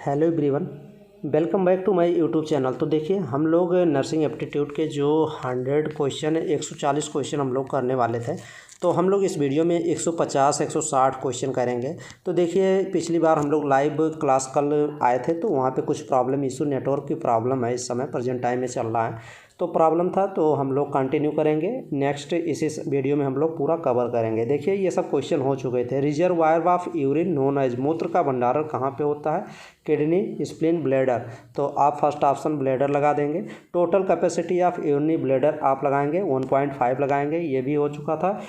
Hello everyone, welcome back to my YouTube channel. तो देखिए, हम लोग नर्सिंग एप्टीट्यूड के जो 100 क्वेश्चन 140 क्वेश्चन हम लोग करने वाले थे, तो हम लोग इस वीडियो में 150 160 क्वेश्चन करेंगे। तो देखिए, पिछली बार हम लोग लाइव क्लास कल आए थे, तो वहाँ पे कुछ प्रॉब्लम इशू, नेटवर्क की प्रॉब्लम है, इस समय प्रेजेंट टाइम में चल रहा है, तो प्रॉब्लम था, तो हम लोग कंटिन्यू करेंगे। नेक्स्ट इसी वीडियो में हम लोग पूरा कवर करेंगे। देखिए, ये सब क्वेश्चन हो चुके थे। Reservoir of urine known as, मूत्र का भंडारण कहाँ पे होता है? Kidney, spleen, bladder. तो आप फर्स्ट ऑप्शन ब्लैडर लगा देंगे। Total capacity of urinary bladder आप लगाएंगे 1.5 लगाएंगे, ये भी हो चुका था।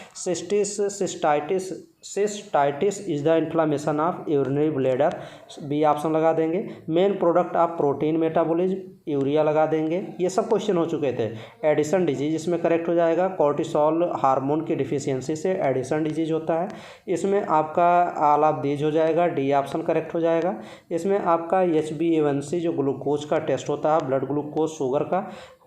Cystitis is the inflammation of urinary bladder, B option लगा देंगे। Main product of protein metabolism, urea लगा देंगे। ये सब क्वेश्चन हो चुके थे। एडिसन डिजीज इसमें करेक्ट हो जाएगा। कॉर्टिसोल हार्मोन की डिफिशियंसी से एडिसन डिजीज होता है। इसमें आपका ऑल ऑफ दीज हो जाएगा, डी ऑप्शन करेक्ट हो जाएगा। इसमें आपका HbA1c जो ग्लूकोज का टेस्ट होता है, ब्लड ग्लूकोज शुगर का,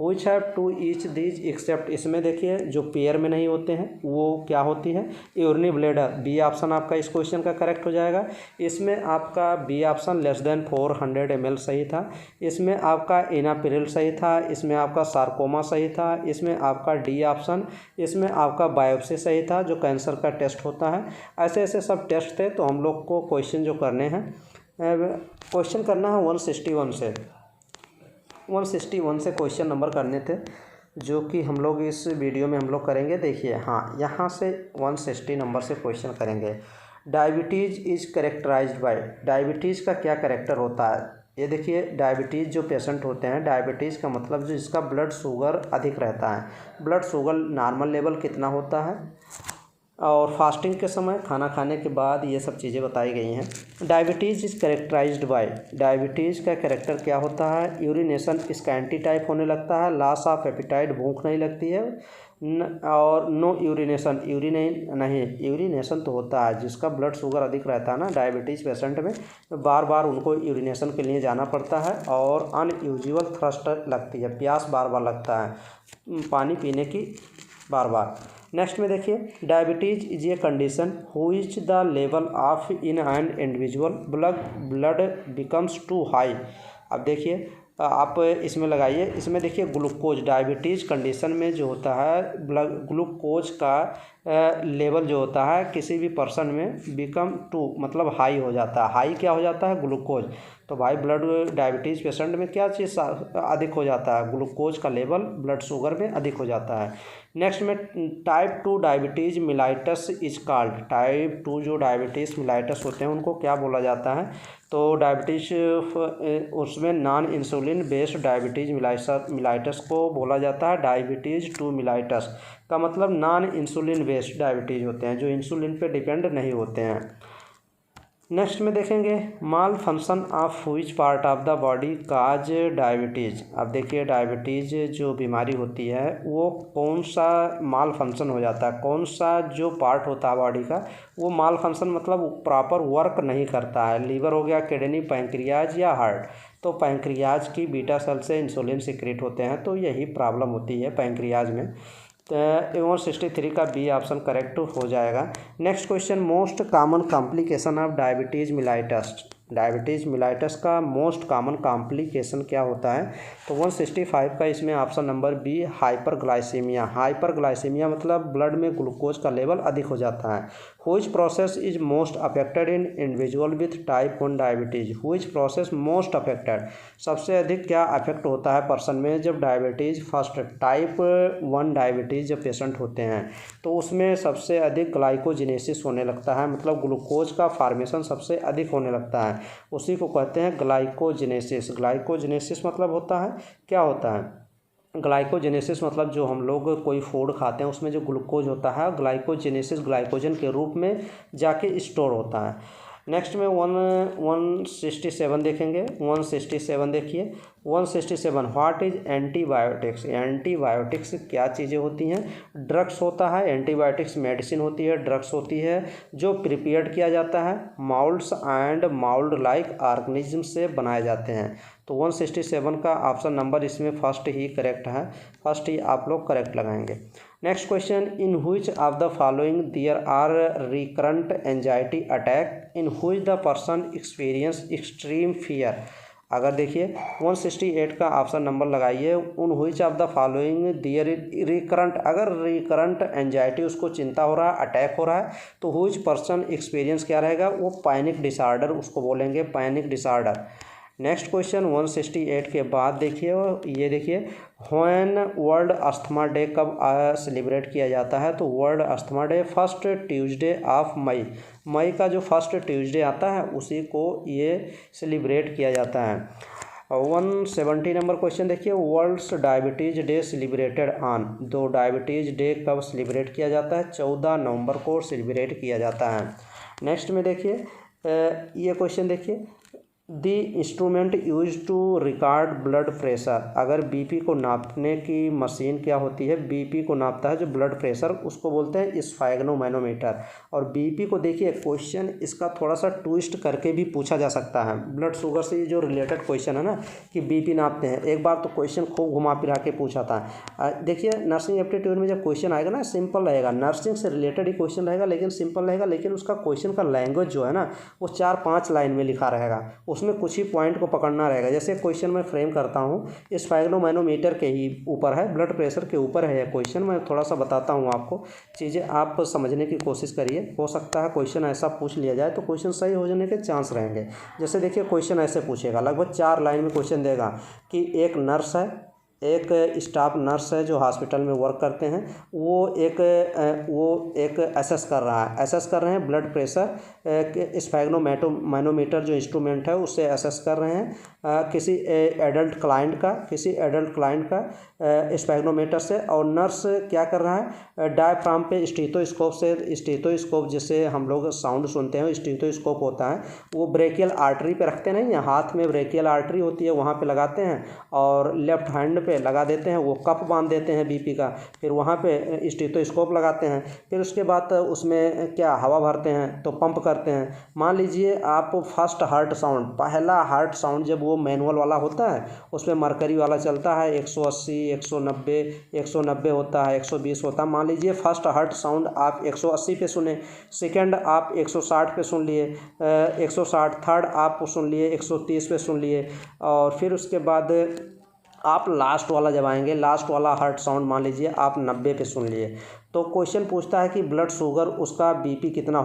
which have to each these except, इसमें देखिए जो पेयर में नहीं होते हैं वो क्या होती है? यूरिनरी ब्लैडर, बी ऑप्शन आपका इस क्वेश्चन का करेक्ट हो जाएगा। इसमें आपका B option less than 400 ml सही था। इसमें आपका इनापिरिल सही था। इसमें आपका सार्कोमा सही था। इसमें आपका डी ऑप्शन, इसमें आपका बायोप्सी सही था, जो कैंसर का टेस्ट होता है। ऐसे ऐसे सब टेस्ट थे। तो हम लोग को क्वेश्चन जो करने हैं, क्वेश्चन करना है 161 से 161 से क्वेश्चन नंबर करने थे, जो कि हम लोग इस वीडियो में हम लोग करेंगे। देखिए, हाँ, यहाँ से 160 नंबर से क्वेश्चन करेंगे। Diabetes is characterized by, diabetes का क्या करेक्टर होता है? ये देखिए, डायबिटीज़ जो पेशेंट होते हैं, डायबिटीज़ का मतलब जो जिसका ब्लड शुगर अधिक रहता है। ब्लड शुगर नॉर्मल लेवल कितना होता है, और फास्टिंग के समय, खाना खाने के बाद, ये सब चीज़ें बताई गई हैं। Diabetes is characterized by, diabetes का कैरेक्टर क्या होता है? यूरिनेशन स्कैंटी टाइप होने लगता है, लॉस ऑफ एपिटाइट, भूख नहीं लगती है, और नो यूरिनेशन, यूरिनेशन तो होता है। जिसका ब्लड शुगर अधिक रहता है ना डायबिटीज़ पेशेंट में, बार बार उनको यूरिनेशन के लिए जाना पड़ता है, और अनयूजुअल थ्रस्ट लगती है, प्यास बार बार लगता है पानी पीने की बार बार। नेक्स्ट में देखिए, diabetes is a condition which the level of in an individual blood becomes too high. अब देखिए, आप इसमें लगाइए, इसमें देखिए ग्लूकोज, डायबिटीज़ कंडीशन में जो होता है ब्लड ग्लूकोज का लेवल जो होता है किसी भी पर्सन में बिकम टू मतलब हाई हो जाता है। हाई क्या हो जाता है? ग्लूकोज। तो भाई ब्लड डायबिटीज़ पेशेंट में क्या चीज़ अधिक हो जाता है? ग्लूकोज का लेवल ब्लड शुगर में अधिक हो जाता है। नेक्स्ट में type 2 diabetes mellitus is called, type 2 जो डायबिटीज़ मिलाइटस होते हैं उनको क्या बोला जाता है? तो डायबिटीज़ उसमें non insulin based diabetes mellitus को बोला जाता है डायबिटीज़ 2 मिलाइटस का मतलब नॉन इंसुलिन बेस्ड डायबिटीज़ होते हैं, जो इंसुलिन पे डिपेंड नहीं होते हैं। नेक्स्ट में देखेंगे, malfunction of which part of the body cause diabetes. अब देखिए, डायबिटीज़ जो बीमारी होती है वो कौन सा माल फंक्शन हो जाता है, कौन सा जो पार्ट होता है बॉडी का वो माल फंक्शन मतलब प्रॉपर वर्क नहीं करता है। लीवर हो गया, किडनी, पैंक्रियाज या हार्ट। तो पैंक्रियाज की बीटा सेल से इंसुलिन सिक्रेट होते हैं, तो यही प्रॉब्लम होती है पैंक्रियाज में। 163 का बी ऑप्शन करेक्ट हो जाएगा। Next question, most common complication of diabetes mellitus, diabetes mellitus का मोस्ट कॉमन कॉम्प्लिकेशन क्या होता है? तो 165 का इसमें option number B hyperglycemia. Hyperglycemia मतलब ब्लड में ग्लूकोज का लेवल अधिक हो जाता है। Which process is most affected in individual with type 1 diabetes, which process most affected, सबसे अधिक क्या अफेक्ट होता है पर्सन में जब डायबिटीज़ फर्स्ट टाइप 1 डायबिटीज़ जब पेशेंट होते हैं, तो उसमें सबसे अधिक ग्लाइकोजिनेसिस होने लगता है, मतलब ग्लूकोज का फॉर्मेशन सबसे अधिक होने लगता है, उसी को कहते हैं ग्लाइकोजिनेसिस। ग्लाइकोजिनेसिस मतलब होता है, क्या होता है? ग्लाइकोजेनेसिस मतलब जो हम लोग कोई फूड खाते हैं उसमें जो ग्लूकोज होता है, ग्लाइकोजेनेसिस ग्लाइकोजन के रूप में जाके स्टोर होता है। नेक्स्ट में 167 देखेंगे। 167 देखिए, 167 व्हाट इज एंटीबायोटिक्स। एंटीबायोटिक्स क्या चीज़ें होती हैं? ड्रग्स होता है। एंटीबायोटिक्स मेडिसिन होती है, ड्रग्स होती है, जो प्रिपेयर्ड किया जाता है, moulds and mould like organism से बनाए जाते हैं। तो 167 का ऑप्शन नंबर इसमें फर्स्ट ही करेक्ट है, फर्स्ट ही आप लोग करेक्ट लगाएंगे। Next question, in which of the following there are recurrent anxiety attack in which the person experience extreme fear. अगर देखिए 168 का ऑप्शन नंबर लगाइए, in which of the following there recurrent, अगर रिकरेंट एंजाइटी उसको चिंता हो रहा है, अटैक हो रहा है, तो हुइच पर्सन एक्सपीरियंस क्या रहेगा, वो पैनिक डिसऑर्डर उसको बोलेंगे, पैनिक डिसऑर्डर। नेक्स्ट क्वेश्चन 168 के बाद देखिए, ये देखिए व्हेन वर्ल्ड अस्थमा डे कब सेलिब्रेट किया जाता है, तो world asthma day first Tuesday of May, मई का जो फर्स्ट ट्यूसडे आता है उसी को ये सेलिब्रेट किया जाता है। 170 नंबर क्वेश्चन देखिए, world's diabetes day celebrated on, तो डायबिटीज़ डे कब सेलिब्रेट किया जाता है, 14 नवंबर को सेलिब्रेट किया जाता है। नेक्स्ट में देखिए ये क्वेश्चन देखिए, the instrument use to record blood pressure, अगर बीपी को नापने की मशीन क्या होती है, बीपी को नापता है जो ब्लड प्रेशर, उसको बोलते हैं स्फैग्नोमैनोमीटर। और बीपी को देखिए क्वेश्चन इसका थोड़ा सा ट्विस्ट करके भी पूछा जा सकता है, ब्लड शुगर से जो रिलेटेड क्वेश्चन है ना कि बीपी नापते हैं, एक बार तो क्वेश्चन खूब घुमा फिरा के पूछा था। देखिए नर्सिंग एप्टीट्यूड में जब क्वेश्चन आएगा ना सिंपल रहेगा, नर्सिंग से रिलेटेड ही क्वेश्चन रहेगा, लेकिन सिंपल रहेगा, लेकिन उसका क्वेश्चन का लैंग्वेज जो है ना वो 4-5 लाइन में लिखा रहेगा, उसमें कुछ ही पॉइंट को पकड़ना रहेगा। जैसे क्वेश्चन मैं फ्रेम करता हूँ, स्फैग्नोमैनोमीटर के ही ऊपर है, ब्लड प्रेशर के ऊपर है यह क्वेश्चन, मैं थोड़ा सा बताता हूँ आपको, चीज़ें आप समझने की कोशिश करिए, हो सकता है क्वेश्चन ऐसा पूछ लिया जाए तो क्वेश्चन सही हो जाने के चांस रहेंगे। जैसे देखिए क्वेश्चन ऐसे पूछेगा, लगभग 4 लाइन में क्वेश्चन देगा कि एक नर्स है, एक स्टाफ नर्स है जो हॉस्पिटल में वर्क करते हैं, वो एक एसेस कर रहे हैं ब्लड प्रेशर, स्फैग्नोमैनोमीटर जो इंस्ट्रूमेंट है उससे एसेस कर रहे हैं किसी एडल्ट क्लाइंट का स्फैग्नोमीटर से, और नर्स क्या कर रहा है, डायफ्राम पे स्टेथोस्कोप जिससे हम लोग साउंड सुनते हैं, स्टेथोस्कोप होता है, वो ब्रेकियल आर्टरी पे रखते नहीं है, हाथ में ब्रेकियल आर्टरी होती है वहाँ पे लगाते हैं, और लेफ्ट हैंड पे लगा देते हैं, वो कप बांध देते हैं बीपी का, फिर वहाँ पे स्टेथोस्कोप लगाते हैं, फिर उसके बाद उसमें क्या हवा भरते हैं तो पंप करते हैं। मान लीजिए आप फर्स्ट हार्ट साउंड, पहला हार्ट साउंड जब वो मैनुअल वाला होता है उसमें मरकरी वाला चलता है, 180 190 होता है, 120 होता है, मान लीजिए फर्स्ट हार्ट साउंड आप 180 पे सुने, सेकेंड आप 160 पे सुन लिए, 160 थर्ड आप सुन लिए 130 पे सुन लिए, और फिर उसके बाद आप लास्ट वाला जब आएंगे, लास्ट वाला हार्ट साउंड मान लीजिए आप 90 पे सुन लिए, तो क्वेश्चन पूछता है कि ब्लड शुगर उसका बीपी कितना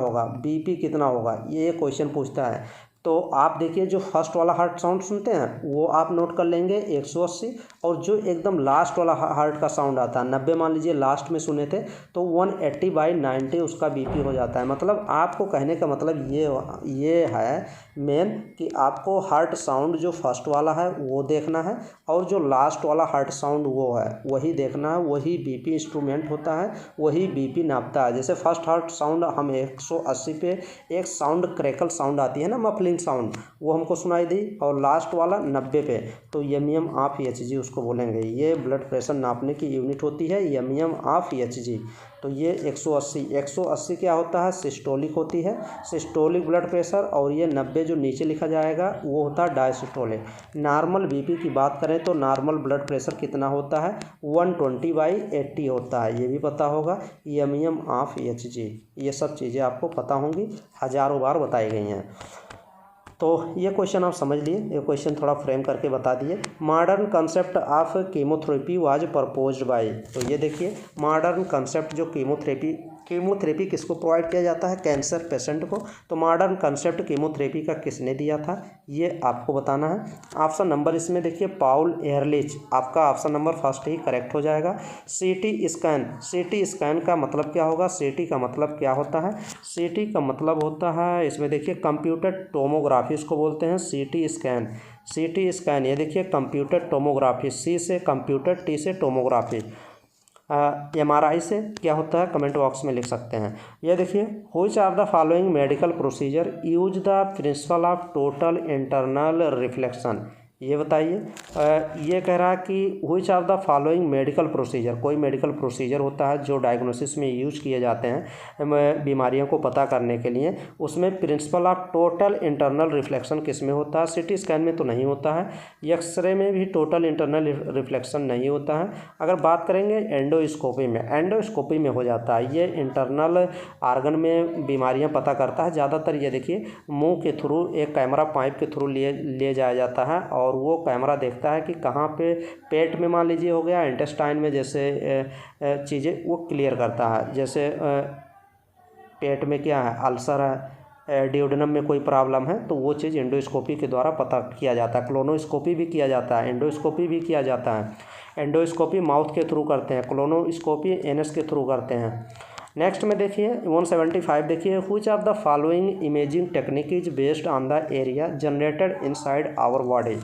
होगा, ये क्वेश्चन पूछता है। तो आप देखिए जो फर्स्ट वाला हार्ट साउंड सुनते हैं वो आप नोट कर लेंगे 180, और जो एकदम लास्ट वाला हार्ट का साउंड आता है 90 मान लीजिए लास्ट में सुने थे, तो 180/90 उसका बीपी हो जाता है। मतलब आपको कहने का मतलब ये है मेन कि आपको हार्ट साउंड जो फर्स्ट वाला है वो देखना है, और जो लास्ट वाला हार्ट साउंड वो है वही देखना है, वही बीपी इंस्ट्रूमेंट होता है, वही बीपी नापता है। जैसे फर्स्ट हार्ट साउंड हम 180 पे एक साउंड क्रैकल साउंड आती है ना, मफलिंग साउंड, वो हमको सुनाई दी, और लास्ट वाला 90 पे, तो एमईएम ऑफ EHG उसको बोलेंगे। ये ब्लड प्रेशर नापने की यूनिट होती है एमईएम ऑफ EHG। तो ये 180 क्या होता है, सिस्टोलिक होती है, सिस्टोलिक ब्लड प्रेशर, और ये 90 जो नीचे लिखा जाएगा वो होता है डायसिस्टोलिक। नॉर्मल बीपी की बात करें तो नॉर्मल ब्लड प्रेशर कितना होता है, 120/80 होता है, ये भी पता होगा, एमईएम ऑफ EHG, ये सब चीज़ें आपको पता होंगी, हज़ारों बार बताई गई हैं। तो ये क्वेश्चन आप समझ लिए, ये क्वेश्चन थोड़ा फ्रेम करके बता दिए। Modern concept of chemotherapy was proposed by, तो ये देखिए मॉडर्न कंसेप्ट जो कीमोथेरेपी किसको प्रोवाइड किया जाता है, कैंसर पेशेंट को, तो मॉडर्न कंसेप्ट कीमोथेरेपी का किसने दिया था ये आपको बताना है। ऑप्शन नंबर इसमें देखिए पाउल एहरलिच, आपका ऑप्शन नंबर फर्स्ट ही करेक्ट हो जाएगा। सीटी स्कैन का मतलब क्या होगा, सीटी का मतलब क्या होता है, सीटी का मतलब होता है इसमें देखिए कंप्यूटर टोमोग्राफी इसको बोलते हैं, सीटी स्कैन, ये देखिए कंप्यूटर टोमोग्राफी, सी से कंप्यूटर, टी से टोमोग्राफी। MRI से क्या होता है कमेंट बॉक्स में लिख सकते हैं। ये देखिए which of the following medical procedure use the principle of total internal reflection, ये बताइए। ये कह रहा है कि which of the following medical procedure, कोई मेडिकल प्रोसीजर होता है जो डायग्नोसिस में यूज किए जाते हैं बीमारियों को पता करने के लिए, उसमें principle of total internal reflection किस में होता है? सिटी स्कैन में तो नहीं होता है, एक्सरे में भी टोटल इंटरनल रिफ्लेक्शन नहीं होता है। अगर बात करेंगे एंडोस्कोपी में, एंडोस्कोपी में हो जाता है। ये इंटरनल आर्गन में बीमारियां पता करता है ज़्यादातर। ये देखिए मुंह के थ्रू एक कैमरा पाइप के थ्रू ले जाया जाता है और वो कैमरा देखता है कि कहाँ पे पेट में मान लीजिए हो गया, इंटेस्टाइन में जैसे चीज़ें वो क्लियर करता है। जैसे पेट में क्या है, अल्सर है, डिओडेनम में कोई प्रॉब्लम है, तो वो चीज़ एंडोस्कोपी के द्वारा पता किया जाता है। क्लोनोस्कोपी भी किया जाता है, एंडोस्कोपी भी किया जाता है। एंडोस्कोपी माउथ के थ्रू करते हैं, क्लोनोस्कोपी एनएस के थ्रू करते हैं। नेक्स्ट में देखिए 175 देखिए, which of the following imaging technique is based on the area generated inside our body.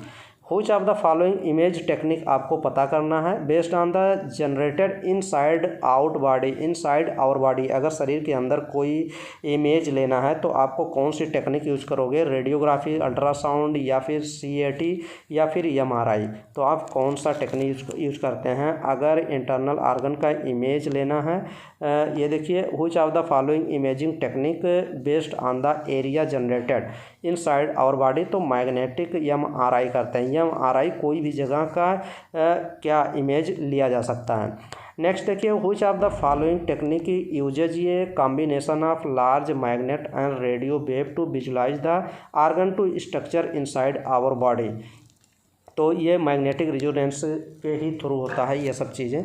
Which of the following image technique आपको पता करना है based on the generated inside out body, inside our body. अगर शरीर के अंदर कोई image लेना है तो आपको कौन सी टेक्निक यूज करोगे? रेडियोग्राफी, अल्ट्रासाउंड या फिर CAT या फिर MRI। तो आप कौन सा टेक्निक यूज करते हैं अगर इंटरनल आर्गन का इमेज लेना है? ये देखिए which of the following imaging technique based on the area generated inside our body, तो मैग्नेटिक MRI करते हैं। MRI कोई भी जगह का क्या इमेज लिया जा सकता है। नेक्स्ट देखिए which of the following technique uses ये combination of large magnet and radio wave to visualise the organ to structure inside our body. तो ये मैग्नेटिक रेजोनेंस के ही थ्रू होता है ये सब चीज़ें।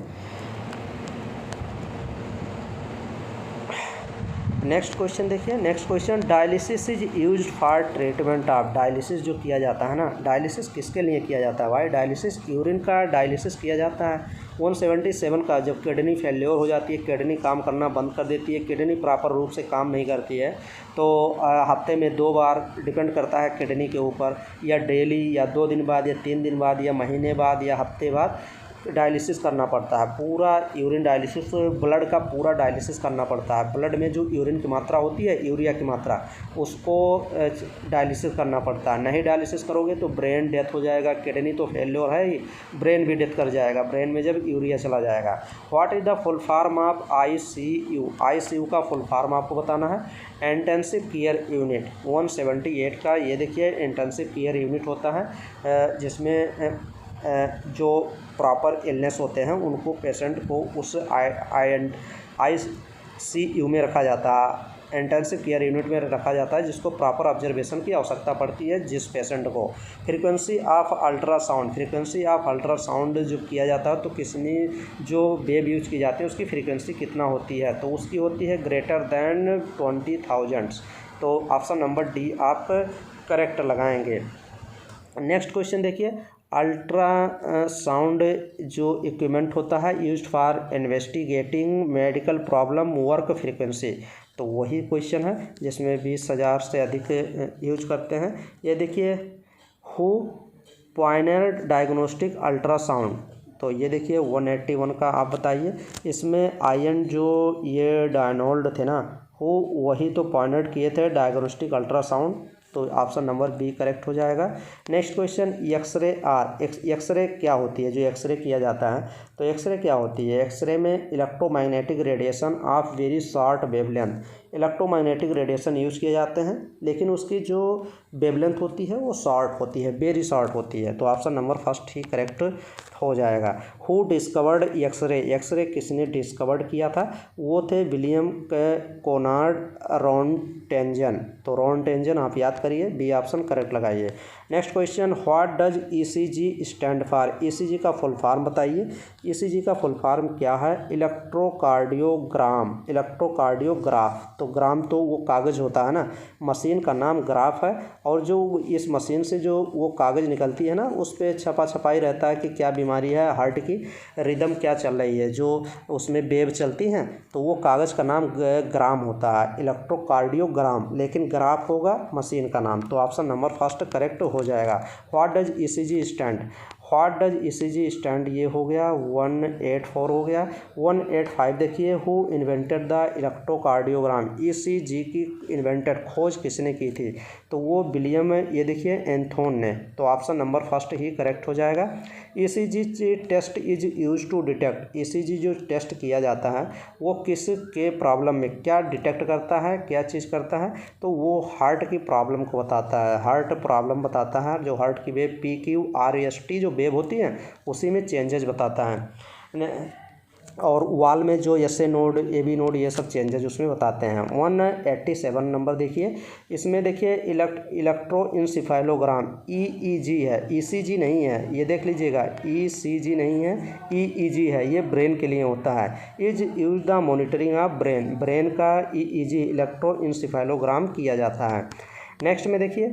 नेक्स्ट क्वेश्चन देखिए, next question, dialysis is used for treatment of. Dialysis जो किया जाता है ना, डायलिसिस किसके लिए किया जाता है भाई? डायलिसिस यूरिन का डायलिसिस किया जाता है। 177 का, जब किडनी फेल्योर हो जाती है, किडनी काम करना बंद कर देती है, किडनी प्रॉपर रूप से काम नहीं करती है, तो हफ्ते में 2 बार, डिपेंड करता है किडनी के ऊपर, या डेली या 2 दिन बाद या 3 दिन बाद या महीने बाद या हफ्ते बाद डायलिसिस करना पड़ता है। पूरा यूरिन डायलिसिस, ब्लड का पूरा डायलिसिस करना पड़ता है। ब्लड में जो यूरिन की मात्रा होती है, यूरिया की मात्रा, उसको डायलिसिस करना पड़ता है। नहीं डायलिसिस करोगे तो ब्रेन डेथ हो जाएगा। किडनी तो फेल्योर है ही, ब्रेन भी डेथ कर जाएगा, ब्रेन में जब यूरिया चला जाएगा। What is the full form of ICU? ICU का फुल फॉर्म आपको बताना है। इंटेंसिव केयर यूनिट 178 का, ये देखिए इंटेंसिव केयर यूनिट होता है जिसमें जो प्रॉपर इलनेस होते हैं उनको, पेशेंट को उस ICU में रखा जाता है, इंटेंसिव केयर यूनिट में रखा जाता है, जिसको प्रॉपर ऑब्जर्वेशन की आवश्यकता पड़ती है जिस पेशेंट को। Frequency of ultrasound, frequency of ultrasound जो किया जाता है, तो किसने जो वेव यूज की जाती है उसकी फ्रीक्वेंसी कितना होती है? तो उसकी होती है ग्रेटर दैन 20,000। तो ऑप्शन नंबर डी आप करेक्ट लगाएंगे। नेक्स्ट क्वेश्चन देखिए, अल्ट्रासाउंड जो इक्विपमेंट होता है used for investigating medical problem, work frequency. तो वही क्वेश्चन है जिसमें 20,000 से अधिक यूज करते हैं। ये देखिए हु पायनियर्ड डायग्नोस्टिक अल्ट्रासाउंड, तो ये देखिए 181 का आप बताइए। इसमें आयन जो ये डायनोल्ड थे ना, वो वही तो पायनियर किए थे डायग्नोस्टिक अल्ट्रासाउंड। तो ऑप्शन नंबर बी करेक्ट हो जाएगा। Next question, x-ray are, x-ray क्या होती है? जो एक्सरे किया जाता है, तो एक्सरे क्या होती है? एक्सरे में electromagnetic radiation of very short wavelength, electromagnetic radiation use किए जाते हैं, लेकिन उसकी जो वेवलेंथ होती है वो शॉर्ट होती है, वेरी शॉर्ट होती है। तो ऑप्शन नंबर फर्स्ट ही करेक्ट हो जाएगा। हु डिस्कवर्ड एक्सरे, एक्सरे किसने डिस्कवर्ड किया था? वो थे विलियम कोनार्ड रोंटेंजन। तो रोंटेंजन आप याद करिए, बी ऑप्शन करेक्ट लगाइए। Next question, what does ECG stand for? ECG का फुल फॉर्म बताइए। ECG का फुल फॉर्म क्या है? Electrocardiogram, electrocardiograph. तो ग्राम तो वो कागज़ होता है ना, मशीन का नाम ग्राफ है, और जो इस मशीन से जो वो कागज़ निकलती है ना, उस पर छपाई रहता है कि क्या बीमारी है, हार्ट की रिदम क्या चल रही है, जो उसमें वेव चलती हैं, तो वो कागज़ का नाम ग्राम होता है, इलेक्ट्रोकार्डियोग्राम। लेकिन ग्राफ होगा मशीन का नाम। तो ऑप्शन नंबर फर्स्ट करेक्ट हो जाएगा। What does ECG stand? What does ECG stand, ये हो गया 184 हो गया। 185 देखिए, who invented the electrocardiogram, ECG की इन्वेंटेड खोज किसने की थी, तो वो विलियम, ये देखिए एंथोन ने। तो ऑप्शन नंबर फर्स्ट ही करेक्ट हो जाएगा। ECG test is use to detect, ECG जो टेस्ट किया जाता है वो किस के प्रॉब्लम में क्या डिटेक्ट करता है, क्या चीज़ करता है, तो वो हार्ट की प्रॉब्लम को बताता है, हार्ट प्रॉब्लम बताता है। जो हार्ट की वेव PQRST जो वेव होती है उसी में चेंजेस बताता है। और वाल में जो SA नोड, AB नोड, ये सब चेंजेस उसमें बताते हैं। 187 नंबर देखिए, इसमें देखिए इलेक्ट्रोइंसेफेलोग्राम EEG है, ECG नहीं है, ये देख लीजिएगा, ECG नहीं है, EEG है, ये ब्रेन के लिए होता है। Is use the monitoring of brain, brain का EEG इलेक्ट्रोइंसेफेलोग्राम किया जाता है। नेक्स्ट में देखिए,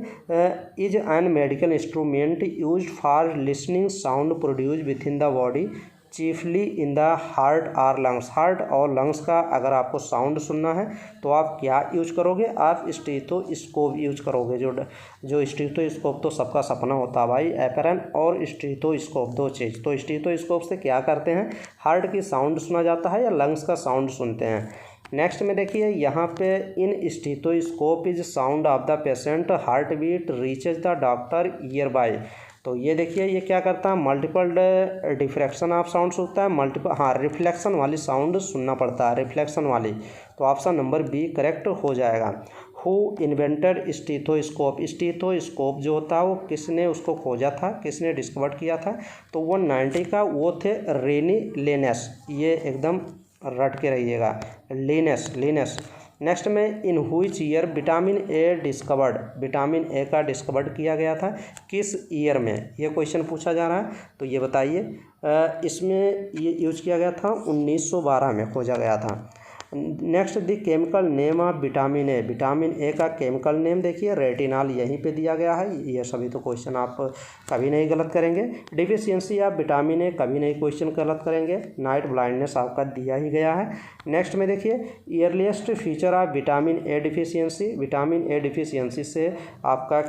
is an medical instrument use for listening sound produce within the body chiefly in the heart or lungs, heart और लंग्स का अगर आपको साउंड सुनना है तो आप क्या यूज करोगे, आप स्टेथोस्कोप यूज करोगे। जो स्टेथोस्कोप तो सबका सपना होता है भाई, एपरन और स्टेथोस्कोप दो चीज़। तो स्टेथोस्कोप से क्या करते हैं, हार्ट की साउंड सुना जाता है या लंग्स का साउंड सुनते हैं। नेक्स्ट में देखिए, यहाँ पे in stethoscope is sound of the patient heart beat reaches the doctor ear by, तो ये देखिए ये क्या करता है, मल्टीपल डिफ्रैक्शन ऑफ साउंड सुनता है, रिफ्लेक्शन वाली साउंड सुनना पड़ता है, रिफ्लेक्शन वाली। तो ऑप्शन नंबर बी करेक्ट हो जाएगा। हु इन्वेंटेड स्टेथोस्कोप, स्टेथोस्कोप जो होता है वो किसने उसको खोजा था, किसने डिस्कवर किया था, तो 190 का वो थे रेनी लेनेस, ये एकदम रट के रहिएगा, लिनस। नेक्स्ट में in which year vitamin A discovered, vitamin A का डिस्कवर्ड किया गया था किस ईयर में, ये क्वेश्चन पूछा जा रहा है, तो ये बताइए। इसमें ये यूज किया गया था 1912 में खोजा गया था। Next the chemical name of vitamin A, vitamin A का केमिकल नेम देखिए रेटिनॉल, यहीं पे दिया गया है। ये सभी तो क्वेश्चन आप कभी नहीं गलत करेंगे। डिफिशियंसी ऑफ विटामिन ए, कभी नहीं क्वेश्चन गलत करेंगे। नाइट ब्लाइंडनेस आपका दिया ही गया है। नेक्स्ट में देखिए earliest feature of vitamin A deficiency, vitamin A deficiency से आपका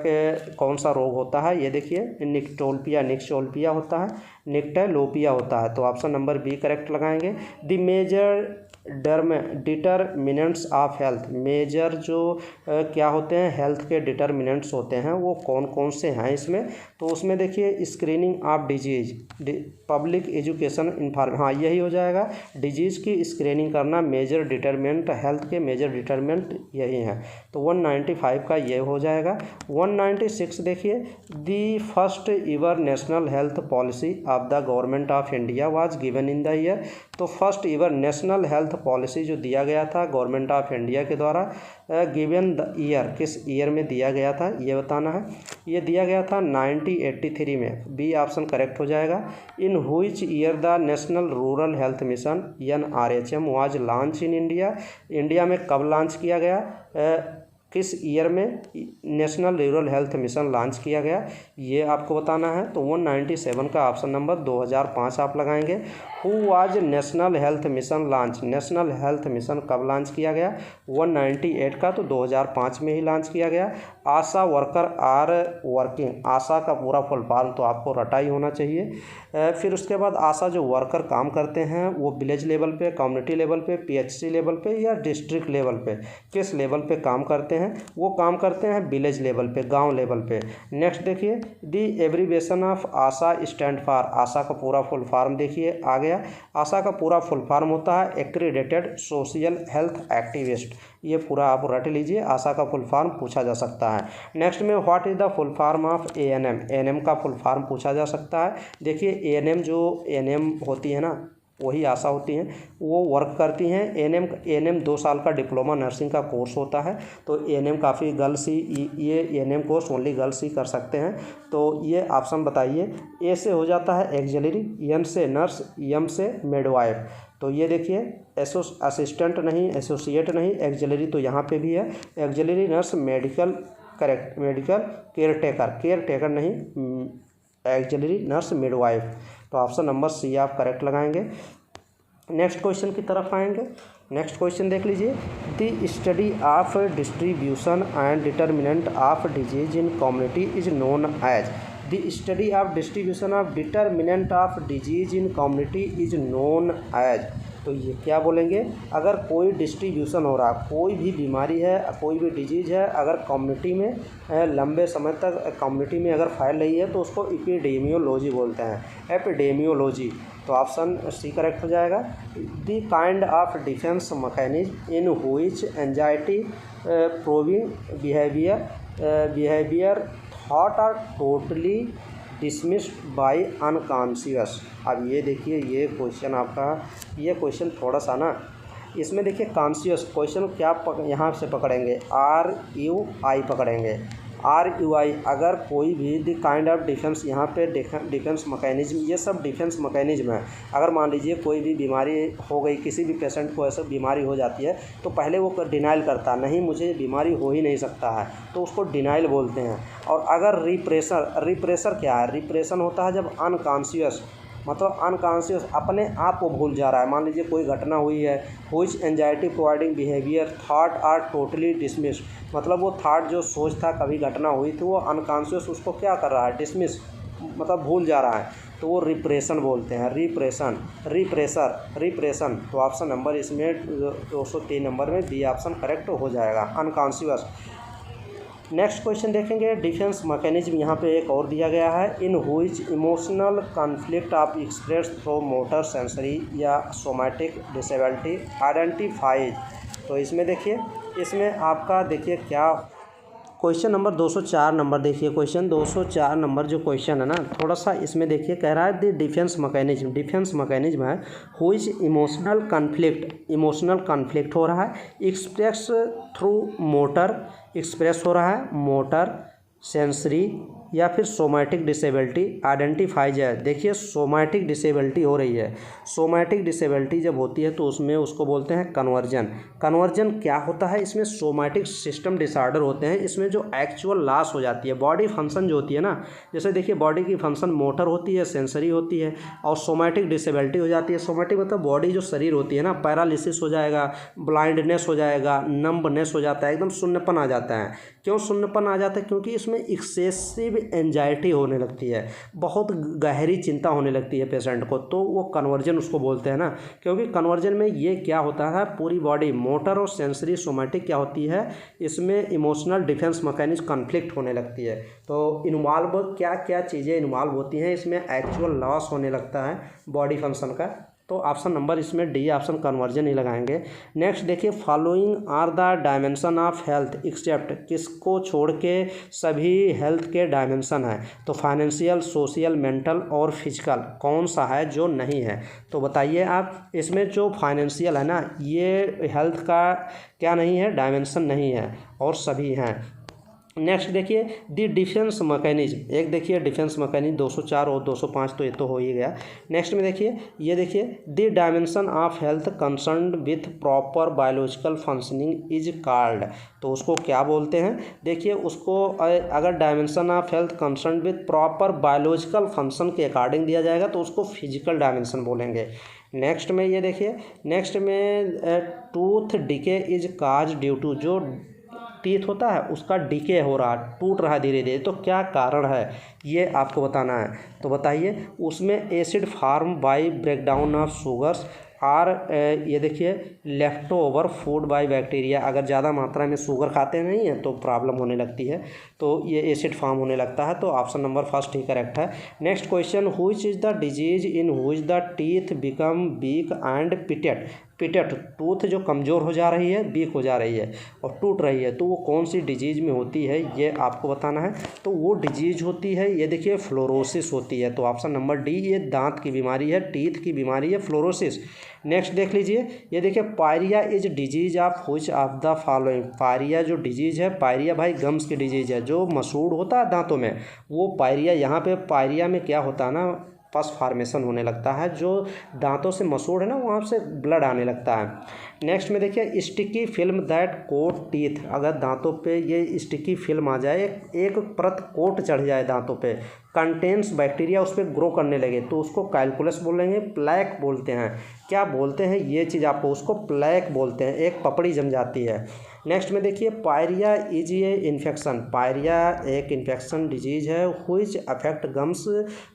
कौन सा रोग होता है, ये देखिए निक्टोल्पिया होता है, निक्टेलोपिया होता है। तो ऑप्शन नंबर बी करेक्ट लगाएंगे। The major determinants of health, major जो क्या होते हैं हेल्थ के डिटर्मिनेंट्स होते हैं वो कौन कौन से हैं इसमें, तो उसमें देखिए screening of disease, public education inform, हाँ यही हो जाएगा। डिजीज़ की स्क्रीनिंग करना मेजर डिटर्मिनेंट, हेल्थ के मेजर डिटर्मिनेंट यही हैं। तो 195 का ये हो जाएगा। 196 देखिए, the first इवर national health policy of the government of India was given in the year, तो फर्स्ट इवर नेशनल हेल्थ पॉलिसी जो दिया गया था गवर्नमेंट ऑफ इंडिया के द्वारा, गिवन द ईयर, किस ईयर में दिया गया था ये बताना है। ये दिया गया था 1983 में, बी ऑप्शन करेक्ट हो जाएगा। In which year the national rural health mission NRHM was launch in India, India में कब लॉन्च किया गया, किस ईयर में national rural health mission launch किया गया, ये आपको बताना है। तो 197 का ऑप्शन नंबर 2005 आप लगाएंगे। Who was national health mission launch, national health mission कब लॉन्च किया गया, 198 का, तो 2005 में ही लॉन्च किया गया। आशा वर्कर आर वर्किंग, आशा का पूरा फुल फॉर्म तो आपको रटा ही होना चाहिए। फिर उसके बाद आशा जो वर्कर काम करते हैं वो विलेज लेवल पे, कम्युनिटी लेवल पे, PHC लेवल पे या डिस्ट्रिक्ट लेवल पे, किस लेवल पे काम करते हैं, वो काम करते हैं विलेज लेवल पे, गांव लेवल पे। नेक्स्ट देखिए, the abbreviation of ASHA stand for, ASHA का पूरा फुल फॉर्म देखिए आ गया। आशा का पूरा फुल फॉर्म होता है एक्रीडेटेड सोशल हेल्थ एक्टिविस्ट, ये पूरा आप रट लीजिए, आशा का फुल फॉर्म पूछा जा सकता है। नेक्स्ट में what is the full form of ANM, ANM का फुल फॉर्म पूछा जा सकता है। देखिए ANM जो ANM होती है ना वही आशा होती हैं, वो वर्क करती हैं। ANM 2 साल का डिप्लोमा नर्सिंग का कोर्स होता है, तो ANM काफ़ी गर्ल्स ही ये ANM कोर्स ओनली गर्ल्स ही कर सकते हैं। तो ये ऑप्शन बताइए। ए से हो जाता है एक्सिलरी, N से नर्स, M से मिडवाइफ। तो ये देखिए असिस्टेंट नहीं, एसोसिएट नहीं, एक्सिलरी तो यहाँ पे भी है, axillary nurse, medical care taker नहीं, एक्सिलरी नर्स मिडवाइफ। तो ऑप्शन नंबर सी आप करेक्ट लगाएंगे। नेक्स्ट क्वेश्चन की तरफ आएंगे। नेक्स्ट क्वेश्चन देख लीजिए, the study of distribution and determinant of disease in community is known as, the study of distribution of determinant of disease in community is known as. तो ये क्या बोलेंगे, अगर कोई डिस्ट्रीब्यूशन हो रहा, कोई भी बीमारी है, कोई भी डिजीज़ है, अगर कम्युनिटी में लंबे समय तक कम्युनिटी में अगर फैल रही है तो उसको एपिडेमियोलॉजी बोलते हैं, एपिडेमियोलॉजी। तो ऑप्शन सी करेक्ट हो जाएगा। The kind of defence mechanism in which anxiety proving behaviour thought are totally dismissed by unconscious. अब ये देखिए, ये क्वेश्चन आपका, ये क्वेश्चन थोड़ा सा ना, इसमें देखिए कॉन्शियस क्वेश्चन क्या यहाँ से पकड़ेंगे, RUI पकड़ेंगे, RUI। अगर कोई भी द काइंड ऑफ डिफेंस, यहाँ पे डिफेंस मैकेनिज्म, ये सब डिफेंस मैकेनिज्म है। अगर मान लीजिए कोई भी बीमारी हो गई, किसी भी पेशेंट को ऐसा बीमारी हो जाती है तो पहले वो डिनाइल करता, नहीं मुझे बीमारी हो ही नहीं सकता है, तो उसको डिनाइल बोलते हैं। और अगर रिप्रेशर क्या है, रिप्रेशन होता है जब अनकॉन्शियस, मतलब अनकॉन्शियस अपने आप को भूल जा रहा है। मान लीजिए कोई घटना हुई है, which anxiety providing behaviour thought are totally dismissed, मतलब वो थॉट जो सोच था, कभी घटना हुई थी, वो अनकॉन्शियस उसको क्या कर रहा है, डिसमिस, मतलब भूल जा रहा है, तो वो रिप्रेशन बोलते हैं, रिप्रेशन। तो ऑप्शन नंबर इसमें 203 नंबर में बी ऑप्शन करेक्ट हो जाएगा, अनकॉन्शियस। नेक्स्ट क्वेश्चन देखेंगे, डिफेंस मैकेनिज्म यहाँ पे एक और दिया गया है, in which emotional conflict of express through motor sensory या सोमैटिक डिसेबिलिटी आइडेंटिफाइज। तो इसमें देखिए, इसमें आपका देखिए क्या क्वेश्चन नंबर 204 नंबर देखिए, क्वेश्चन 204 नंबर जो क्वेश्चन है ना, थोड़ा सा इसमें देखिए, कह रहा है द डिफेंस मैकेनिज्म है व्हिच इमोशनल कॉन्फ्लिक्ट हो रहा है, एक्सप्रेस थ्रू मोटर, एक्सप्रेस हो रहा है मोटर, सेंसरी या फिर सोमैटिक डिसेबिलिटी आइडेंटिफाई जाए। देखिए सोमैटिक डिसेबिलिटी हो रही है, सोमैटिक डिसेबिलिटी जब होती है तो उसमें उसको बोलते हैं कन्वर्जन। कन्वर्जन क्या होता है, इसमें सोमैटिक सिस्टम डिसऑर्डर होते हैं, इसमें जो एक्चुअल लॉस हो जाती है, बॉडी फंक्शन जो होती है ना, जैसे देखिए बॉडी की फंक्शन मोटर होती है, सेंसरी होती है, और सोमैटिक डिसेबिलिटी हो जाती है। सोमैटिक मतलब बॉडी जो शरीर होती है ना, पैरालिसिस हो जाएगा, ब्लाइंडनेस हो जाएगा, नंबनेस हो जाता है, एकदम शून्यपन आ जाता है। क्यों शून्यपन आ जाता है, क्योंकि इसमें एक्सेसिव एंजाइटी होने लगती है, बहुत गहरी चिंता होने लगती है पेशेंट को, तो वो कन्वर्जन उसको बोलते हैं ना। क्योंकि कन्वर्जन में ये क्या होता है, पूरी बॉडी मोटर और सेंसरी सोमैटिक क्या होती है, इसमें इमोशनल डिफेंस मैकेनिज्म कॉन्फ्लिक्ट होने लगती है। तो इन्वॉल्व क्या क्या चीज़ें इन्वॉल्व होती हैं, इसमें एक्चुअल लॉस होने लगता है बॉडी फंक्शन का। तो ऑप्शन नंबर इसमें डी ऑप्शन कन्वर्जन ही लगाएंगे। नेक्स्ट देखिए, following are the dimension of health except, किसको छोड़ के सभी हेल्थ के डायमेंशन है, तो फाइनेंशियल, सोशल, मेंटल और फिजिकल कौन सा है जो नहीं है। तो बताइए आप, इसमें जो फाइनेंशियल है ना, ये हेल्थ का क्या नहीं है, डायमेंशन नहीं है, और सभी हैं। नेक्स्ट देखिए, द डिफेंस मैकेनिज्म, एक देखिए डिफेंस मैकेनिज्म 204 और 205, तो ये तो हो ही गया। नेक्स्ट में देखिए, ये देखिए, the dimension of health concerned with proper biological functioning is called, तो उसको क्या बोलते हैं। देखिए उसको अगर dimension of health concerned with proper biological function के अकॉर्डिंग दिया जाएगा तो उसको फिजिकल डायमेंशन बोलेंगे। नेक्स्ट में ये देखिए, नेक्स्ट में tooth decay is cause due to, जो टीथ होता है उसका डिके हो रहा, टूट रहा धीरे धीरे, तो क्या कारण है ये आपको बताना है। तो बताइए, उसमें acid form by breakdown of sugars और ये देखिए left over food by bacteria, अगर ज़्यादा मात्रा में शुगर खाते नहीं हैं तो प्रॉब्लम होने लगती है, तो ये एसिड फॉर्म होने लगता है। तो ऑप्शन नंबर फर्स्ट ही करेक्ट है। Next question, which is the disease in which the teeth become weak and pitted, tooth जो कमज़ोर हो जा रही है, वीक हो जा रही है और टूट रही है, तो वो कौन सी डिजीज़ में होती है ये आपको बताना है। तो वो डिजीज़ होती है, ये देखिए फ्लोरोसिस होती है। तो ऑप्शन नंबर डी, ये दांत की बीमारी है, टीथ की बीमारी है, फ्लोरोसिस। नेक्स्ट देख लीजिए, ये देखिए pyorrhoea is disease of which of the following, pyorrhoea जो डिजीज़ है, पायरिया भाई गम्स की डिजीज़ है, जो मसूड़ होता है दांतों में, वो पायरिया। यहाँ पे पायरिया में क्या होता है ना, पस फॉर्मेशन होने लगता है, जो दांतों से मसूड़ है ना, वहाँ से ब्लड आने लगता है। नेक्स्ट में देखिए, sticky film that coat teeth, अगर दांतों पे ये स्टिकी फिल्म आ जाए, एक परत कोट चढ़ जाए दांतों पे, कंटेन्स बैक्टीरिया उस पर ग्रो करने लगे, तो उसको कैलकुलस बोलेंगे, प्लैक बोलते हैं। क्या बोलते हैं ये चीज़ आपको, उसको प्लैक बोलते हैं, एक पपड़ी जम जाती है। नेक्स्ट में देखिए pyorrhoea is a infection, pyorrhea एक इन्फेक्शन डिजीज है व्हिच अफेक्ट गम्स,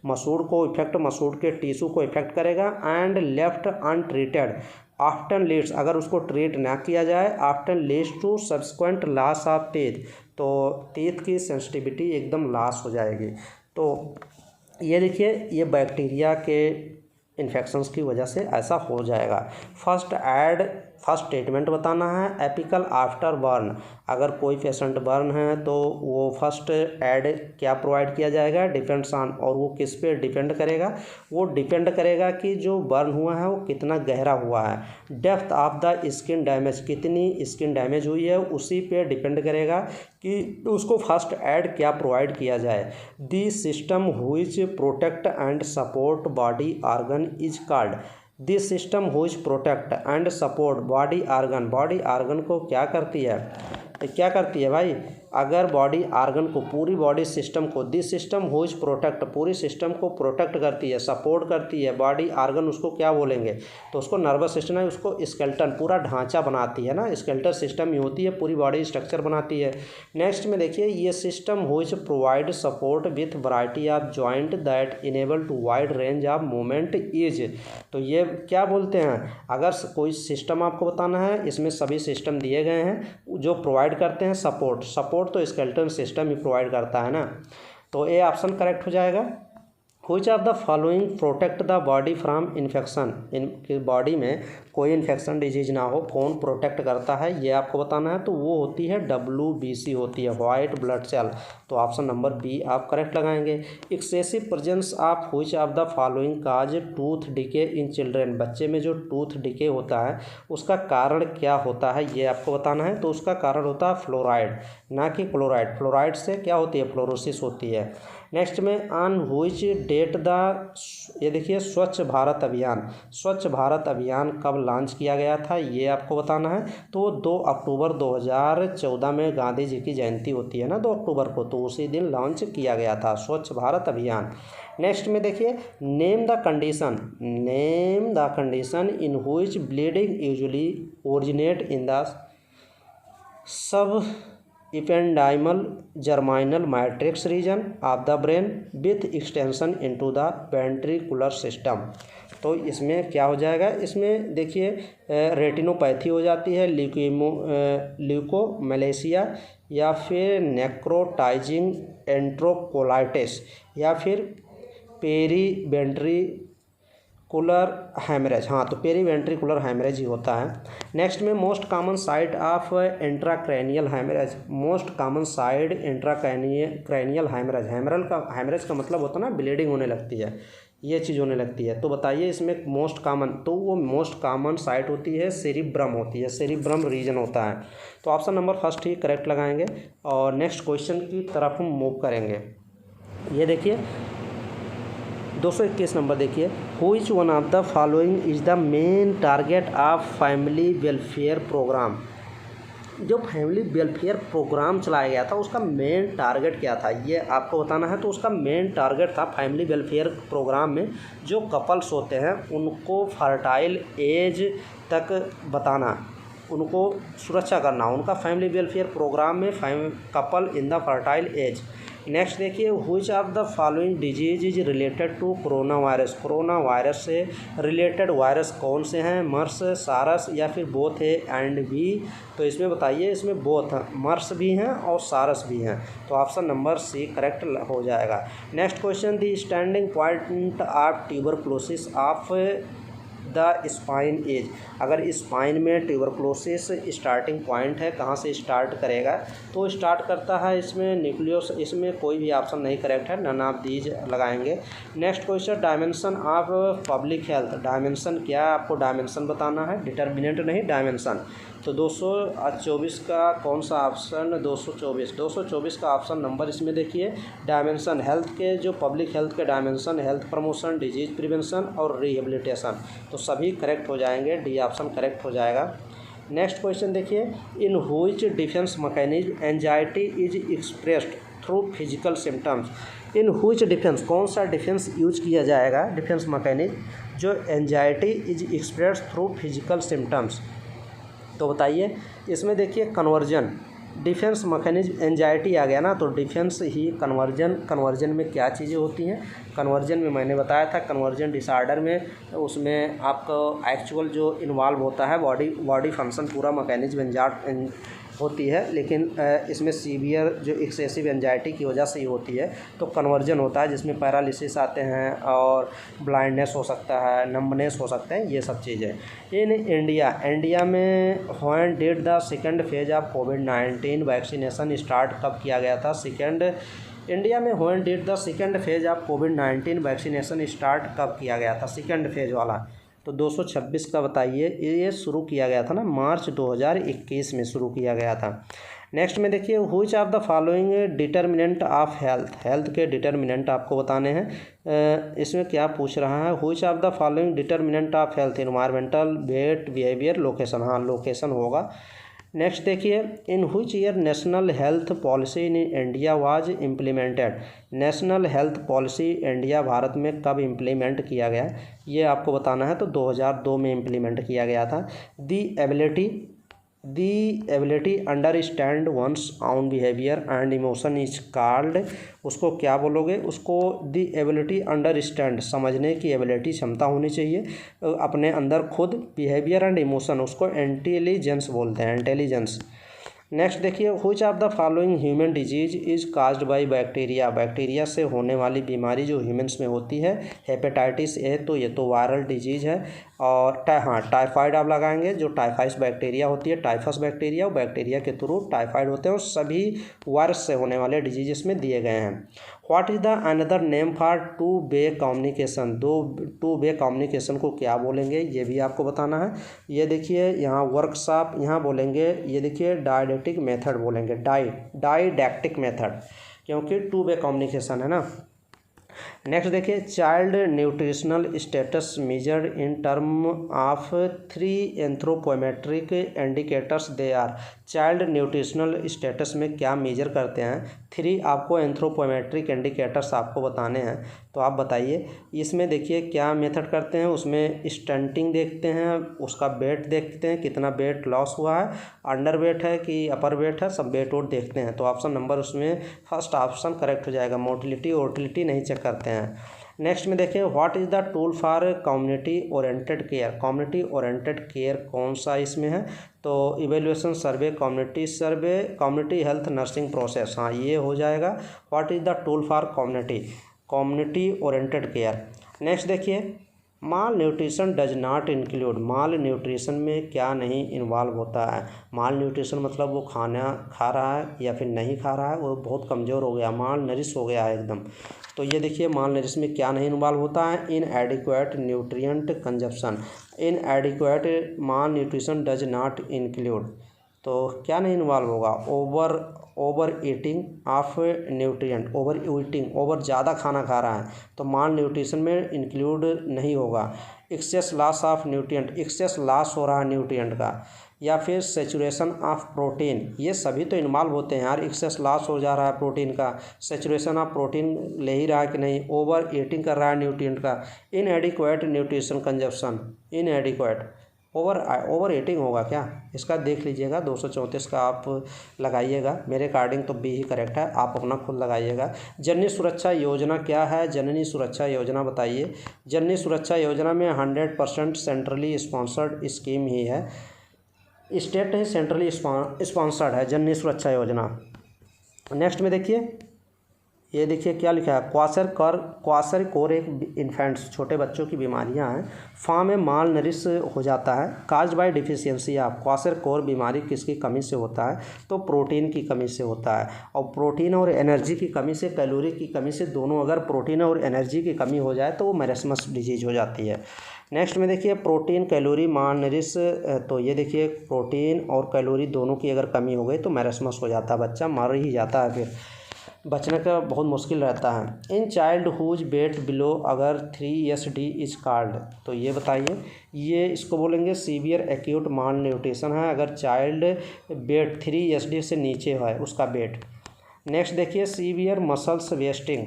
मसूड़ को इफेक्ट, मसूड़ के टिश्यू को इफेक्ट करेगा and left untreated often leads, अगर उसको ट्रीट ना किया जाए often leads to subsequent loss of teeth, तो टीथ की सेंसिटिविटी एकदम लॉस हो जाएगी। तो ये देखिए ये बैक्टीरिया के इन्फेक्शंस की वजह से ऐसा हो जाएगा। फर्स्ट ट्रीटमेंट बताना है एपिकल आफ्टर बर्न, अगर कोई पेशेंट बर्न है तो वो फर्स्ट एड क्या प्रोवाइड किया जाएगा, डिपेंड्स ऑन, और वो किस पे डिपेंड करेगा, वो डिपेंड करेगा कि जो बर्न हुआ है वो कितना गहरा हुआ है, depth of the skin damage, कितनी स्किन डैमेज हुई है उसी पे डिपेंड करेगा कि उसको फर्स्ट एड क्या प्रोवाइड किया जाए। The system which protect and support body organ is called, this system which protect and support body organ, body organ को क्या करती है, क्या करती है भाई, अगर बॉडी ऑर्गन को, पूरी बॉडी सिस्टम को, दिस सिस्टम व्हिच प्रोटेक्ट, पूरी सिस्टम को प्रोटेक्ट करती है, सपोर्ट करती है, बॉडी ऑर्गन उसको क्या बोलेंगे, तो उसको नर्वस सिस्टम है, उसको स्केलेटन, पूरा ढांचा बनाती है ना, स्केलेटल सिस्टम ही होती है, पूरी बॉडी स्ट्रक्चर बनाती है। नेक्स्ट में देखिए ये system which provide support with variety of joint that enable to wide range of movement is, तो ये क्या बोलते हैं, अगर कोई सिस्टम आपको बताना है, इसमें सभी सिस्टम दिए गए हैं जो प्रोवाइड करते हैं सपोर्ट तो स्केलेटन सिस्टम ही प्रोवाइड करता है ना, तो ए ऑप्शन करेक्ट हो जाएगा। Which of the following protect the body from infection, इनकी बॉडी में कोई इन्फेक्शन डिजीज ना हो, कौन प्रोटेक्ट करता है ये आपको बताना है, तो वो होती है WBC होती है, वाइट ब्लड सेल, तो ऑप्शन नंबर बी आप करेक्ट लगाएंगे। Excessive presence of which of the following cause tooth decay in children, बच्चे में जो टूथ डिके होता है उसका कारण क्या होता है ये आपको बताना है, तो उसका कारण होता है फ्लोराइड ना कि क्लोराइड, फ्लोराइड से क्या होती है, फ्लोरोसिस होती है। नेक्स्ट में ऑन व्हिच डेट द, ये देखिए स्वच्छ भारत अभियान, स्वच्छ भारत अभियान कब लॉन्च किया गया था ये आपको बताना है, तो 2 अक्टूबर 2014 में गांधी जी की जयंती होती है ना 2 अक्टूबर को, तो उसी दिन लॉन्च किया गया था स्वच्छ भारत अभियान। नेक्स्ट में देखिए name the condition in which bleeding usually originate in the sub ependymal germinal matrix region of the brain with extension into the ventricular system, तो इसमें क्या हो जाएगा, इसमें देखिए रेटिनोपैथी हो जाती है, ल्यूकोमलेशिया या फिर नेक्रोटाइजिंग एंट्रोकोलाइटिस या फिर पेरीवेंट्रिकुलर हैमरेज, हाँ तो पेरीवेंट्रिकुलर हैमरेज ही होता है। नेक्स्ट में most common site of intracranial haemorrhage, most common side intracranial haemorrhage, haemorrhage का मतलब होता है ना ब्लीडिंग होने लगती है, ये चीज़ होने लगती है, तो बताइए इसमें मोस्ट कॉमन, तो वो मोस्ट कॉमन साइट होती है सेरिब्रम होती है, सेरिब्रम रीजन होता है, तो ऑप्शन नंबर फर्स्ट ही करेक्ट लगाएंगे। और नेक्स्ट क्वेश्चन की तरफ हम मूव करेंगे। ये देखिए 221 नंबर देखिए, which one of the following is the main target of family welfare programme, जो फैमिली वेलफेयर प्रोग्राम चलाया गया था उसका मेन टारगेट क्या था ये आपको बताना है, तो उसका मेन टारगेट था फैमिली वेलफेयर प्रोग्राम में जो कपल्स होते हैं उनको फर्टाइल एज तक बताना, उनको सुरक्षा करना, उनका फैमिली वेलफेयर प्रोग्राम में couple in the fertile age. Next देखिए which of the following disease is related to corona virus, corona virus से रिलेटेड वायरस कौन से हैं, मर्स, सारस या फिर बोथ है एंड बी, तो इसमें बताइए, इसमें बोथ मर्स भी हैं और सारस भी हैं, तो ऑप्शन नंबर सी करेक्ट हो जाएगा। Next question, the standing point of tuberculosis of the spine is, अगर स्पाइन में ट्यूबरक्लोसिस स्टार्टिंग पॉइंट है कहाँ से स्टार्ट करेगा, तो स्टार्ट करता है इसमें न्यूक्लियस, इसमें कोई भी ऑप्शन नहीं करेक्ट है, नन ऑफ दीज लगाएंगे। Next question, dimension of public health, dimension क्या आपको डायमेंशन बताना है, डिटर्मिनेंट नहीं डायमेंशन, तो 224 का कौन सा ऑप्शन, 224 का ऑप्शन नंबर इसमें देखिए, डायमेंशन हेल्थ के जो पब्लिक हेल्थ के dimension, health promotion, disease prevention और रिहेबिलिटेशन, तो सभी करेक्ट हो जाएंगे, डी ऑप्शन करेक्ट हो जाएगा। नेक्स्ट क्वेश्चन देखिए, in which defence mechanism anxiety is expressed through physical symptoms, in which defence, कौन सा डिफेंस यूज किया जाएगा, डिफेंस मैकेनिज्म जो anxiety is expressed through physical symptoms, तो बताइए इसमें देखिए कन्वर्जन, डिफेंस मैकेनिज्म, एंजाइटी आ गया ना, तो डिफेंस ही कन्वर्जन में क्या चीज़ें होती हैं। कन्वर्जन में मैंने बताया था, कन्वर्जन डिसऑर्डर में उसमें आपका एक्चुअल जो इन्वॉल्व होता है बॉडी फंक्शन पूरा मैकेनिज्म होती है, लेकिन इसमें सीवियर जो एक्सेसिव एंजाइटी की वजह से ही होती है। तो कन्वर्जन होता है जिसमें पैरालिसिस आते हैं और ब्लाइंडनेस हो सकता है, नंबनेस हो सकते हैं, ये सब चीज़ें। इन इंडिया में when did the second phase of covid vaccination start कब किया गया था। इंडिया में when did the second phase of covid vaccination start कब किया गया था, सेकंड फेज वाला। तो 226 का बताइए, ये शुरू किया गया था ना, मार्च 2021 में शुरू किया गया था। नेक्स्ट में देखिए which of the following determinant of health के डिटर्मिनेंट आपको बताने हैं। इसमें क्या पूछ रहा है, which of the following determinant of health, environmental, weight, behaviour, location. हाँ, लोकेशन होगा। नेक्स्ट देखिए in which year national health policy in India was implemented. National health policy India भारत में कब इम्प्लीमेंट किया गया, ये आपको बताना है। तो 2002 में इम्प्लीमेंट किया गया था। The ability understand one's own behaviour and emotion is called, उसको क्या बोलोगे, उसको दी एबिलिटी अंडरस्टैंड, समझने की एबिलिटी, क्षमता होनी चाहिए अपने अंदर खुद, बिहेवियर एंड इमोशन, उसको इंटेलिजेंस बोलते हैं, इंटेलिजेंस। नेक्स्ट देखिए which of the following human disease is caused by bacteria. Bacteria से होने वाली बीमारी जो ह्यूमन्स में होती है, हेपेटाइटिस ए, तो ये तो वायरल डिजीज है। और टाइफाइड आप लगाएंगे, जो टाइफाइस बैक्टीरिया होती है, टाइफस बैक्टीरिया, वो बैक्टीरिया के थ्रू टाइफाइड होते हैं, और सभी वायरस से होने वाले डिजीज इसमें दिए गए हैं। What is the another name for to way communication, to way communication को क्या बोलेंगे, ये भी आपको बताना है। ये देखिए यहाँ वर्कशॉप, यहाँ बोलेंगे, ये देखिए डायडेक्टिक मेथड बोलेंगे, डाइडैक्टिक मेथड, क्योंकि टू वे कम्युनिकेशन है ना। नेक्स्ट देखिए child nutritional status measured in term of 3 anthropometric indicators they are. Child nutritional status में क्या मेजर करते हैं, 3 आपको एंथ्रोपोमेट्रिक इंडिकेटर्स आपको बताने हैं। तो आप बताइए इसमें देखिए क्या मेथड करते हैं, उसमें स्टंटिंग देखते हैं, उसका वेट देखते हैं, कितना वेट लॉस हुआ है, अंडर वेट है कि अपर वेट है, सब वेट वोट देखते हैं। तो ऑप्शन नंबर उसमें फर्स्ट ऑप्शन करेक्ट हो जाएगा, मोटिलिटी नहीं चेक करते हैं। नेक्स्ट में देखिए what is the tool for community oriented care. Community oriented care कौन सा इसमें है, तो evaluation survey, community health nursing process, हाँ ये हो जाएगा। What is the tool for community oriented care. Next देखिए malnutrition does not include. Malnutrition में क्या नहीं इन्वॉल्व होता है। माल न्यूट्रिशन मतलब वो खाना खा रहा है या फिर नहीं खा रहा है, वो बहुत कमज़ोर हो गया, माल नरिश हो गया है एकदम। तो ये देखिए माल नरिश में क्या नहीं इन्वॉल्व होता है, inadequate nutrient consumption, inadequate malnutrition does not include. तो क्या नहीं इन्वॉल्व होगा, over eating of nutrient, over ज़्यादा खाना खा रहा है तो माल न्यूट्रिशन में इंक्लूड नहीं होगा। Excess loss of nutrient, excess loss हो रहा है न्यूट्रिएंट का, या फिर सेचुरेशन ऑफ प्रोटीन, ये सभी तो इन्वॉल्व होते हैं यार। एक्सेस लॉस हो जा रहा है प्रोटीन का, सेचुरेशन ऑफ प्रोटीन ले ही रहा है कि नहीं, ओवर ईटिंग कर रहा है न्यूट्रिएंट का, इनएडिक्वेट न्यूट्रिशन कंजप्शन, इनएडिक्वेट, ओवर ईटिंग होगा क्या, इसका देख लीजिएगा। 234 का आप लगाइएगा, मेरे अकॉर्डिंग तो बी ही करेक्ट है, आप अपना खुद लगाइएगा। जननी सुरक्षा योजना क्या है, जननी सुरक्षा योजना बताइए। जननी सुरक्षा योजना में 100% सेंट्रली स्पॉन्सर्ड स्कीम ही है, स्टेट नहीं सेंट्रली स्पॉन्सर्ड है जननी सुरक्षा योजना। नेक्स्ट में देखिए, ये देखिए क्या लिखा है, क्वाशर कोर एक इन्फेंट्स, छोटे बच्चों की बीमारियां हैं, फार्म में माल नरिश हो जाता है, cause by deficiency of. क्वाशर core बीमारी किसकी कमी से होता है, तो प्रोटीन की कमी से होता है। और प्रोटीन और एनर्जी की कमी से, कैलोरी की कमी से, दोनों अगर प्रोटीन और एनर्जी की कमी हो जाए तो वो मैरेस्मस डिजीज हो जाती है। नेक्स्ट में देखिए प्रोटीन, कैलोरी, माल नरिश, तो ये देखिए प्रोटीन और कैलोरी दोनों की अगर कमी हो गई तो मैरेस्मस हो जाता है, बच्चा मर ही जाता है, फिर बचने का बहुत मुश्किल रहता है। In child whose weight below अगर 3SD इज कॉल्ड, तो ये बताइए, ये इसको बोलेंगे सीवियर एक्यूट माल न्यूट्रिशन है अगर चाइल्ड वेट 3SD से नीचे है उसका वेट। नेक्स्ट देखिए सीवियर मसल्स वेस्टिंग,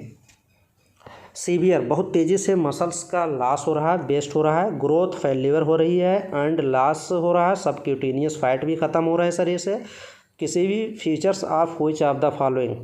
सीवियर बहुत तेज़ी से मसल्स का लॉस हो रहा है, वेस्ट हो रहा है, ग्रोथ फेल्यूर हो रही है एंड लॉस हो रहा है, सबक्यूटेनियस फैट भी ख़त्म हो रहा है शरीर से। किसी भी features of which of the following,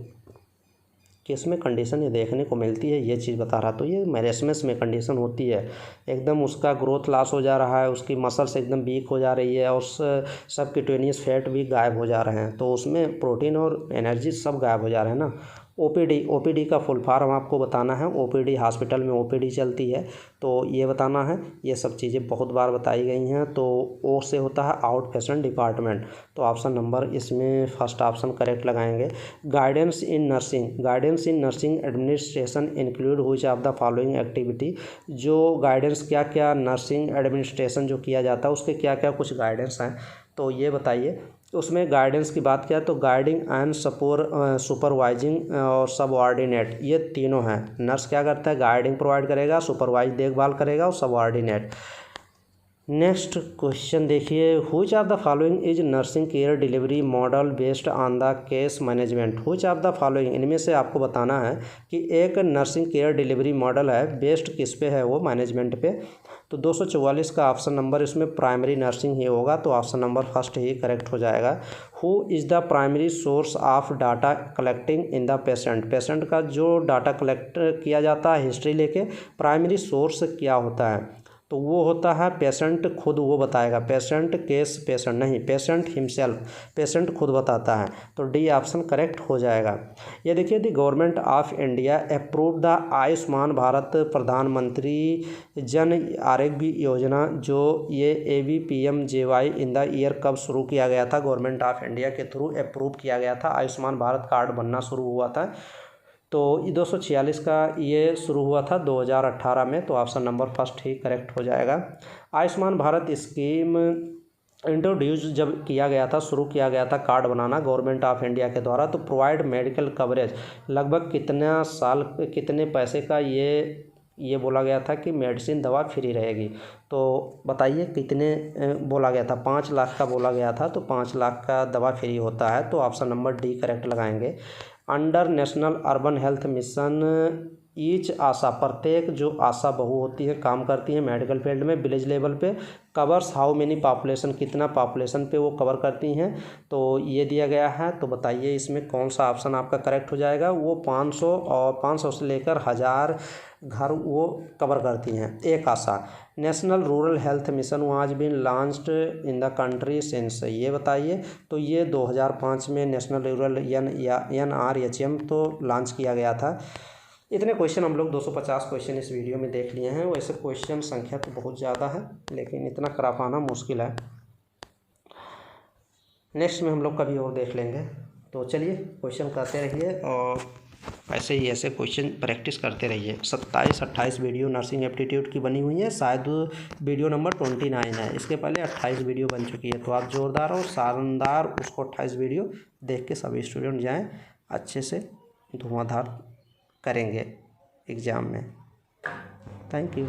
किस में कंडीशन ये देखने को मिलती है, ये चीज़ बता रहा। तो ये मैरेस्मस में कंडीशन होती है, एकदम उसका ग्रोथ लॉस हो जा रहा है, उसकी मसल्स एकदम वीक हो जा रही है और सबक्यूटेनियस फैट भी गायब हो जा रहे हैं, तो उसमें प्रोटीन और एनर्जी सब गायब हो जा रहे हैं ना। ओपीडी का फुल फॉर्म आपको बताना है। ओपीडी हॉस्पिटल में ओपीडी चलती है, तो ये बताना है। ये सब चीज़ें बहुत बार बताई गई हैं। तो ओ से होता है आउट पेशेंट डिपार्टमेंट, तो ऑप्शन नंबर इसमें फर्स्ट ऑप्शन करेक्ट लगाएंगे। Guidance in nursing administration include which of the following activity, जो गाइडेंस क्या क्या नर्सिंग एडमिनिस्ट्रेशन जो किया जाता है उसके क्या क्या कुछ गाइडेंस हैं, तो ये बताइए। उसमें गाइडेंस की बात किया तो गाइडिंग एंड सुपरवाइजिंग और सबऑर्डिनेट, ये तीनों हैं। नर्स क्या करता है, गाइडिंग प्रोवाइड करेगा, सुपरवाइज देखभाल करेगा और सबऑर्डिनेट। नेक्स्ट क्वेश्चन देखिए, which of the following is nursing care delivery model based on the case management. Which of the following, इनमें से आपको बताना है कि एक नर्सिंग केयर डिलीवरी मॉडल है, बेस्ड किस पे है, वो मैनेजमेंट पे। तो 244 का ऑप्शन नंबर इसमें प्राइमरी नर्सिंग ही होगा, तो ऑप्शन नंबर फर्स्ट ही करेक्ट हो जाएगा। Who is the primary source of data collecting in the patient का जो डाटा कलेक्ट किया जाता है हिस्ट्री लेके, प्राइमरी सोर्स क्या होता है, तो वो होता है पेशेंट खुद, वो बताएगा। पेशेंट नहीं, पेशेंट हिमसेल्फ, पेशेंट खुद बताता है, तो डी ऑप्शन करेक्ट हो जाएगा। ये देखिए, the government of India approve the Ayushman Bharat प्रधानमंत्री जन आरोग्य योजना, जो ये ABPMJY इन द ईयर कब शुरू किया गया था, गवर्नमेंट ऑफ इंडिया के थ्रू अप्रूव किया गया था, आयुष्मान भारत कार्ड बनना शुरू हुआ था। तो 246 का ये शुरू हुआ था 2018 में, तो ऑप्शन नंबर फर्स्ट ही करेक्ट हो जाएगा। आयुष्मान भारत स्कीम इंट्रोड्यूस जब किया गया था, शुरू किया गया था card banana government of India के द्वारा, तो प्रोवाइड मेडिकल कवरेज, लगभग कितना साल कितने पैसे का ये बोला गया था कि मेडिसिन दवा फ्री रहेगी, तो बताइए कितने बोला गया था, 5 लाख का बोला गया था, तो 5 लाख का दवा फ्री होता है, तो ऑप्शन नंबर डी करेक्ट लगाएंगे। Under national urban health mission each ASHA, प्रत्येक जो आशा बहू होती है, काम करती है मेडिकल फील्ड में विलेज लेवल पे, कवर्स हाउ मेनी पॉपुलेशन, कितना पॉपुलेशन पे वो कवर करती हैं, तो ये दिया गया है। तो बताइए इसमें कौन सा ऑप्शन आपका करेक्ट हो जाएगा। वो 500 और 500 से लेकर 1000 घर वो कवर करती हैं, एक ASHA. National rural health mission was been launched in the country since, ये बताइए। तो ये 2005 में नेशनल रूरल NRHM तो लॉन्च किया गया था। इतने क्वेश्चन हम लोग 250 क्वेश्चन इस वीडियो में देख लिए हैं। वैसे क्वेश्चन संख्या तो बहुत ज़्यादा है, लेकिन इतना करा पाना मुश्किल है। नेक्स्ट में हम लोग कभी और देख लेंगे। तो चलिए क्वेश्चन करते रहिए और ऐसे क्वेश्चन प्रैक्टिस करते रहिए। 27-28 वीडियो नर्सिंग एप्टीट्यूड की बनी हुई है, शायद वीडियो नंबर 29 है। इसके पहले 28 वीडियो बन चुकी है, तो आप जोरदार और शानदार उसको 28 वीडियो देख के सभी स्टूडेंट जाएँ, अच्छे से धुआंधार करेंगे एग्ज़ाम में। Thank you.